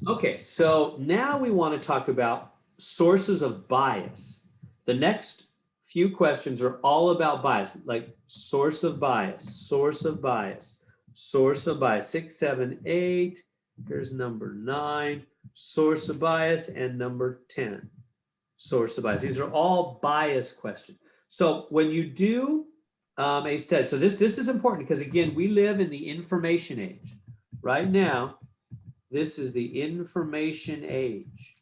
Okay, so now we want to talk about sources of bias. The next few questions are all about bias, like source of bias, source of bias, source of bias. 6, 7, 8. Here's number 9, source of bias, and number 10, source of bias. These are all bias questions. So when you do a study, so this is important because again, we live in the information age. Right now, this is the information age.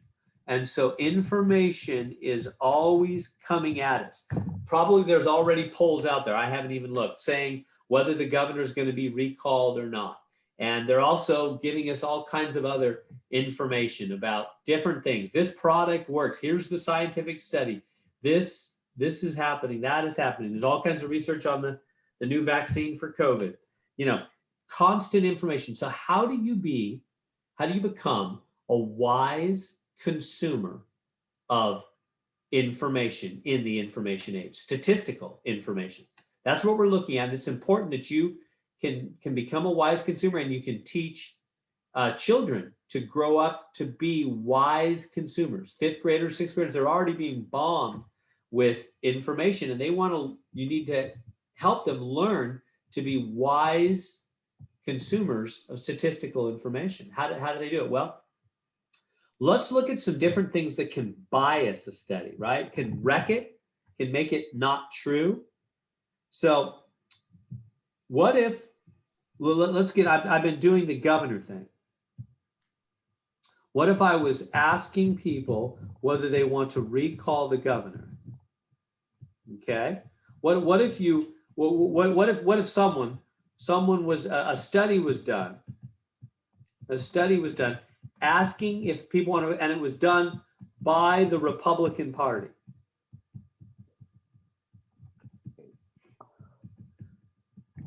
And so information is always coming at us. Probably there's already polls out there, I haven't even looked, saying whether the governor is going to be recalled or not. And they're also giving us all kinds of other information about different things. This product works. Here's the scientific study. This is happening. That is happening. There's all kinds of research on the new vaccine for COVID. You know, constant information. So how do you become a wise consumer of information in the information age? Statistical information. That's what we're looking at. It's important that you can become a wise consumer, and you can teach children to grow up to be wise consumers. Fifth graders, sixth graders, they're already being bombed with information, and you need to help them learn to be wise consumers of statistical information. How do they do it? Well, let's look at some different things that can bias a study, right? Can wreck it, can make it not true. So what if, well, I've been doing the governor thing. What if I was asking people whether they want to recall the governor? Okay. What if someone was, a study was done asking if people want to, and it was done by the Republican Party.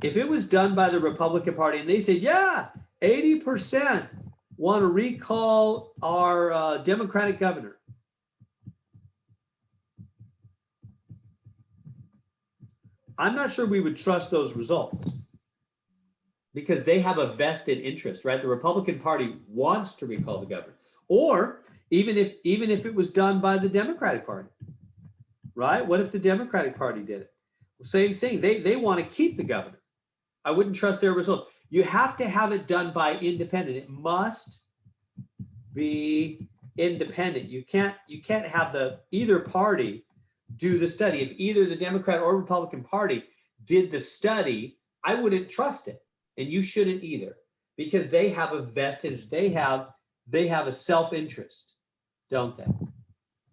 If it was done by the Republican Party and they said, yeah, 80% want to recall our Democratic governor, I'm not sure we would trust those results, because they have a vested interest, right? The Republican Party wants to recall the governor. Or even if it was done by the Democratic Party, right? What if the Democratic Party did it? Well, same thing. They want to keep the governor. I wouldn't trust their results. You have to have it done by independent. It must be independent. You can't have either party do the study. If either the Democrat or Republican Party did the study, I wouldn't trust it. And you shouldn't either, because they have a vested, they have a self-interest, don't they?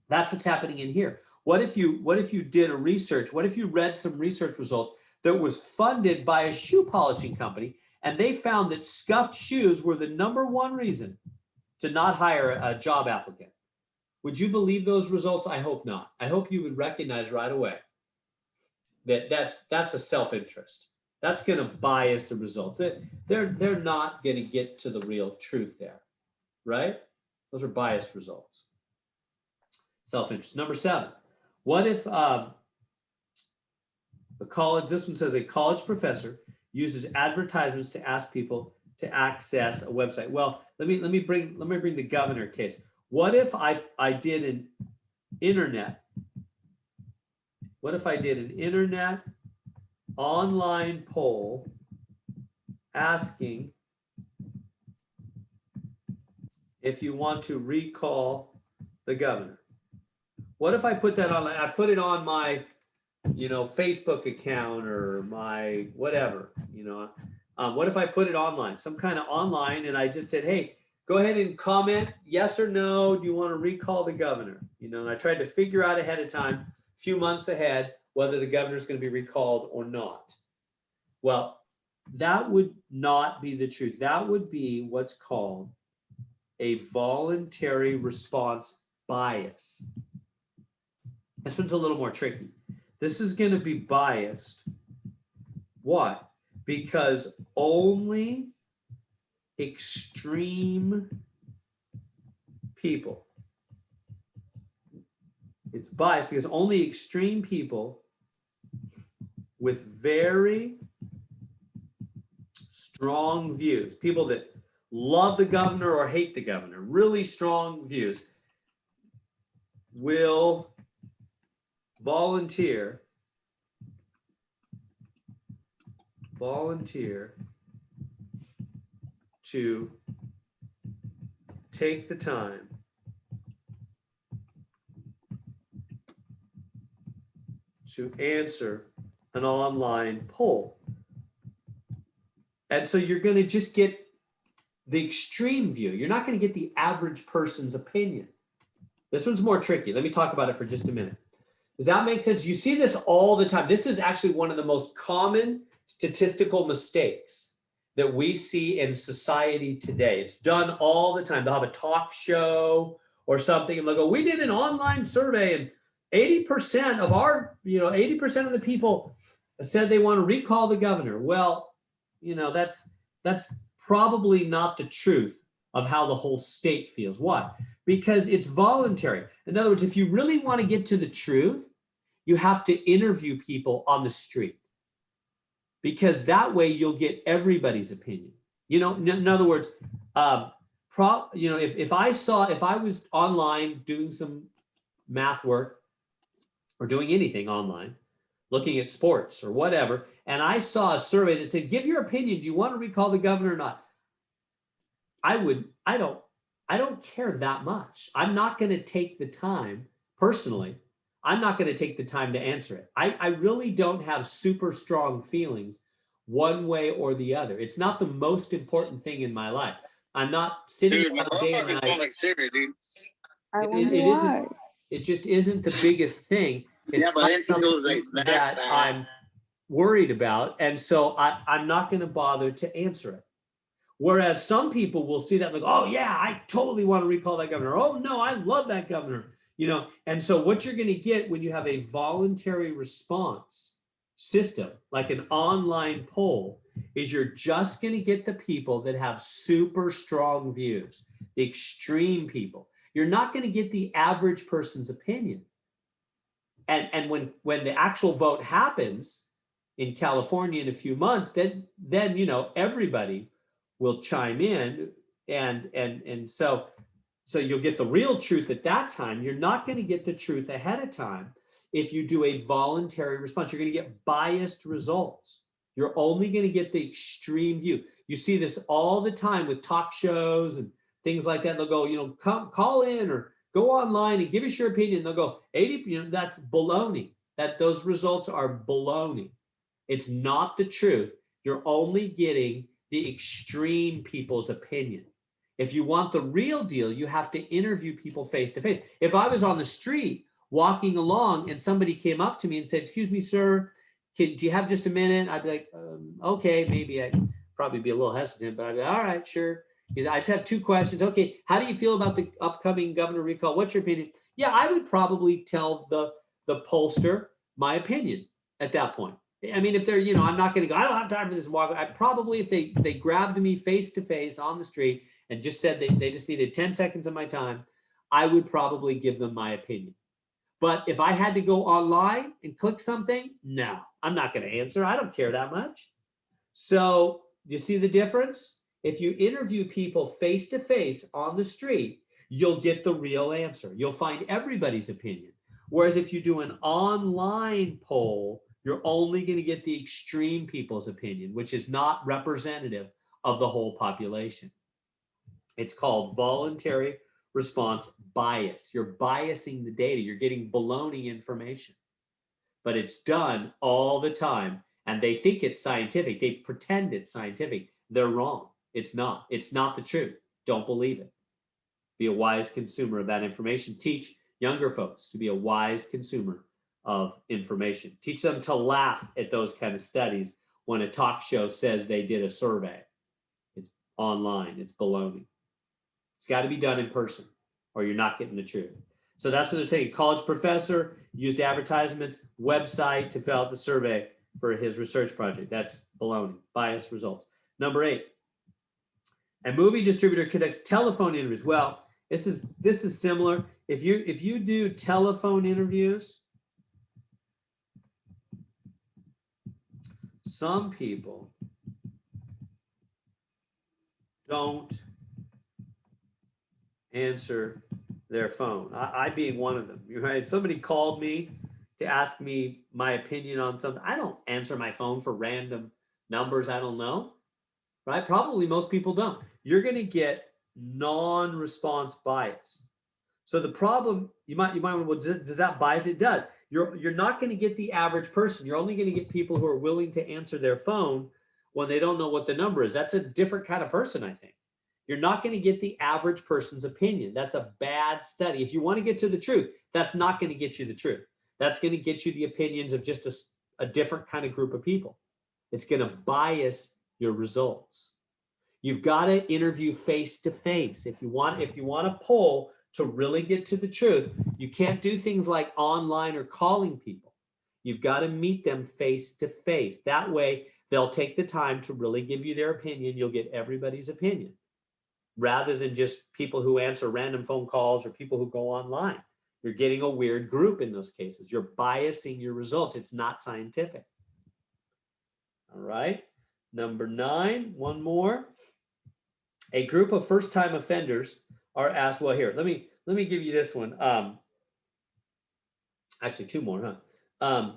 That's what's happening in here. What if you did a research? What if you read some research results that was funded by a shoe polishing company, and they found that scuffed shoes were the #1 reason to not hire a job applicant? Would you believe those results? I hope not. I hope you would recognize right away that that's a self-interest. That's going to bias the results. They're not going to get to the real truth there, right? Those are biased results. Self-interest. Number 7. What if this one says a college professor uses advertisements to ask people to access a website? Well, let me bring the governor case. What if I did an internet? What if I did an internet online poll asking if you want to recall the governor? What if I put that on? I put it on my, Facebook account or my whatever. What if I put it online, some kind of online, and I just said, hey, go ahead and comment yes or no. Do you want to recall the governor? And I tried to figure out ahead of time, a few months ahead, whether the governor is going to be recalled or not. Well, that would not be the truth. That would be what's called a voluntary response bias. This one's a little more tricky. This is going to be biased. Why? Because only extreme people. It's biased because only extreme people with very strong views, people that love the governor or hate the governor, really strong views, will volunteer to take the time to answer an online poll. And so you're going to just get the extreme view. You're not going to get the average person's opinion. This one's more tricky. Let me talk about it for just a minute. Does that make sense? You see this all the time. This is actually one of the most common statistical mistakes that we see in society today. It's done all the time. They'll have a talk show or something and they'll go, we did an online survey and 80% of our, 80% of the people said they want to recall the governor. Well, that's probably not the truth of how the whole state feels. Why? Because it's voluntary. In other words, if you really want to get to the truth, you have to interview people on the street, because that way you'll get everybody's opinion. In other words, if I was online doing some math work or doing anything online, looking at sports or whatever, and I saw a survey that said, give your opinion, do you want to recall the governor or not? I don't care that much. I'm not going to take the time, personally, I'm not going to take the time to answer it. I really don't have super strong feelings one way or the other. It's not the most important thing in my life. I'm not sitting all day and night. It isn't. It just isn't the biggest thing. It's not that I'm worried about, and so I'm not going to bother to answer it. Whereas some people will see that like, oh yeah, I totally want to recall that governor. Oh no, I love that governor. And so what you're going to get when you have a voluntary response system, like an online poll, is you're just going to get the people that have super strong views, the extreme people. You're not going to get the average person's opinion. And when the actual vote happens in California in a few months, then everybody will chime in, and so you'll get the real truth at that time. You're not going to get the truth ahead of time if you do a voluntary response. You're going to get biased results. You're only going to get the extreme view. You see this all the time with talk shows and things like that. They'll go, come call in or go online and give us your opinion. They'll go 80, that's baloney. Those results are baloney. It's not the truth. You're only getting the extreme people's opinion. If you want the real deal, you have to interview people face to face. If I was on the street walking along and somebody came up to me and said, excuse me, sir, do you have just a minute? I'd be like, okay, maybe. I'd probably be a little hesitant, but I'd be like, all right, sure. Because I just have two questions. Okay, how do you feel about the upcoming governor recall? What's your opinion? Yeah, I would probably tell the pollster my opinion at that point. I mean, if they're, I'm not going to go, I don't have time for this walk. I probably, if they grabbed me face to face on the street and just said they just needed 10 seconds of my time, I would probably give them my opinion. But if I had to go online and click something, no, I'm not going to answer. I don't care that much. So you see the difference? If you interview people face to face on the street, you'll get the real answer. You'll find everybody's opinion. Whereas if you do an online poll, you're only going to get the extreme people's opinion, which is not representative of the whole population. It's called voluntary response bias. You're biasing the data. You're getting baloney information. But it's done all the time, and they think it's scientific. They pretend it's scientific. They're wrong. It's not. It's not the truth. Don't believe it. Be a wise consumer of that information. Teach younger folks to be a wise consumer of information. Teach them to laugh at those kind of studies when a talk show says they did a survey. It's online. It's baloney. It's got to be done in person or you're not getting the truth. So that's what they're saying. College professor used advertisements, website to fill out the survey for his research project. That's baloney, biased results. Number 8, a movie distributor conducts telephone interviews. Well, this is similar. If you do telephone interviews, some people don't answer their phone. I being one of them, right? Somebody called me to ask me my opinion on something. I don't answer my phone for random numbers I don't know, right? Probably most people don't. You're going to get non-response bias. So the problem, you might well, does that bias? It does. You're not going to get the average person. You're only going to get people who are willing to answer their phone when they don't know what the number is. That's a different kind of person, I think. You're not going to get the average person's opinion. That's a bad study. If you want to get to the truth, that's not going to get you the truth. That's going to get you the opinions of just a different kind of group of people. It's going to bias your results. You've got to interview face to face. If you want to poll to really get to the truth, you can't do things like online or calling people. You've got to meet them face to face. That way, they'll take the time to really give you their opinion. You'll get everybody's opinion rather than just people who answer random phone calls or people who go online. You're getting a weird group in those cases. You're biasing your results. It's not scientific. All right. Number 9, one more. A group of first-time offenders are asked, well, here, let me give you this one. Actually, 2 more, huh?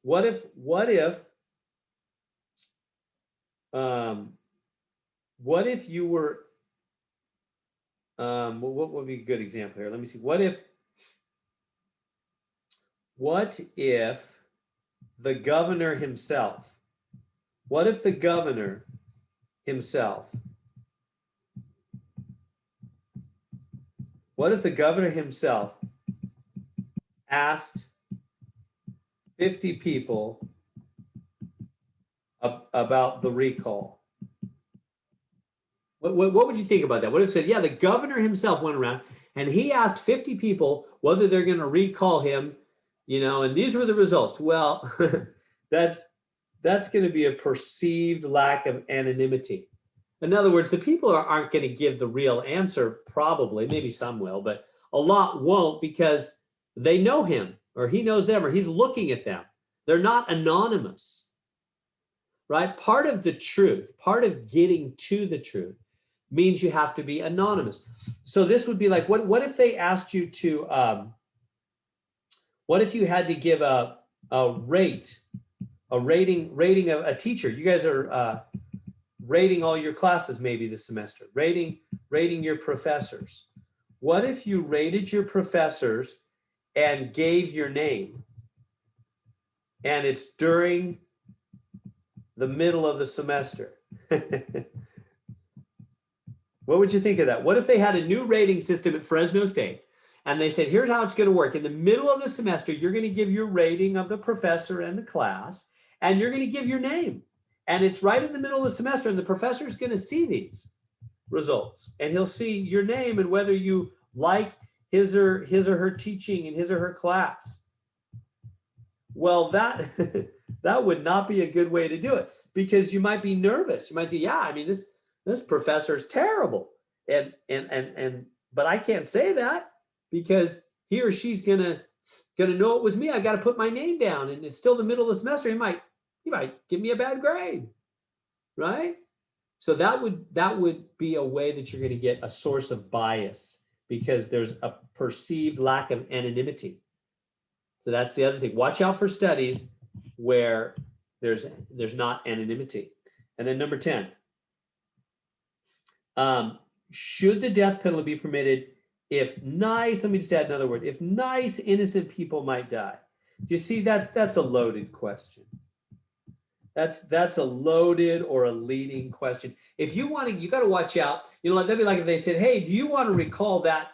What if you were, what would be a good example here? Let me see. What if the governor himself, what if the governor himself asked 50 people about the recall? What would you think about that? What if it said, yeah, the governor himself went around and he asked 50 people whether they're going to recall him, and these were the results. Well, that's going to be a perceived lack of anonymity. In other words, the people aren't going to give the real answer, probably. Maybe some will, but a lot won't because they know him or he knows them or he's looking at them. They're not anonymous, right? Part of the truth, part of getting to the truth means you have to be anonymous. So this would be like, what if they asked you to, what if you had to give a rating of a teacher? You guys are rating all your classes maybe this semester, rating your professors. What if you rated your professors and gave your name? And it's during the middle of the semester. What would you think of that? What if they had a new rating system at Fresno State and they said, here's how it's going to work. In the middle of the semester, you're going to give your rating of the professor and the class, and you're going to give your name. And it's right in the middle of the semester, and the professor is going to see these results. And he'll see your name and whether you like his or her teaching in his or her class. Well, that would not be a good way to do it because you might be nervous. You might think, yeah, I mean, this professor is terrible. But I can't say that because he or she's gonna know it was me. I got to put my name down, and it's still the middle of the semester. He might give me a bad grade, right? So that would be a way that you're going to get a source of bias because there's a perceived lack of anonymity. So that's the other thing. Watch out for studies where there's not anonymity. And then number 10, should the death penalty be permitted if nice, let me just add another word, if nice, innocent people might die? Do you see that's a loaded question. That's a loaded or a leading question. If you want to, you got to watch out. That'd be like if they said, hey, do you want to recall that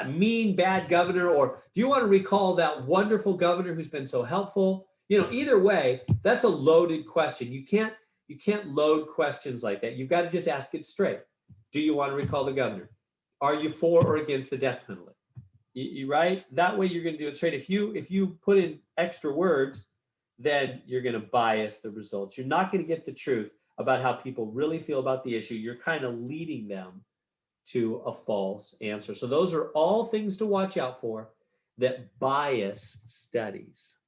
mean, bad governor, or do you want to recall that wonderful governor who's been so helpful? Either way, that's a loaded question. You can't load questions like that. You've got to just ask it straight. Do you want to recall the governor? Are you for or against the death penalty? You right? That way you're going to do it straight. If you put in extra words, then you're going to bias the results. You're not going to get the truth about how people really feel about the issue. You're kind of leading them to a false answer. So those are all things to watch out for that bias studies.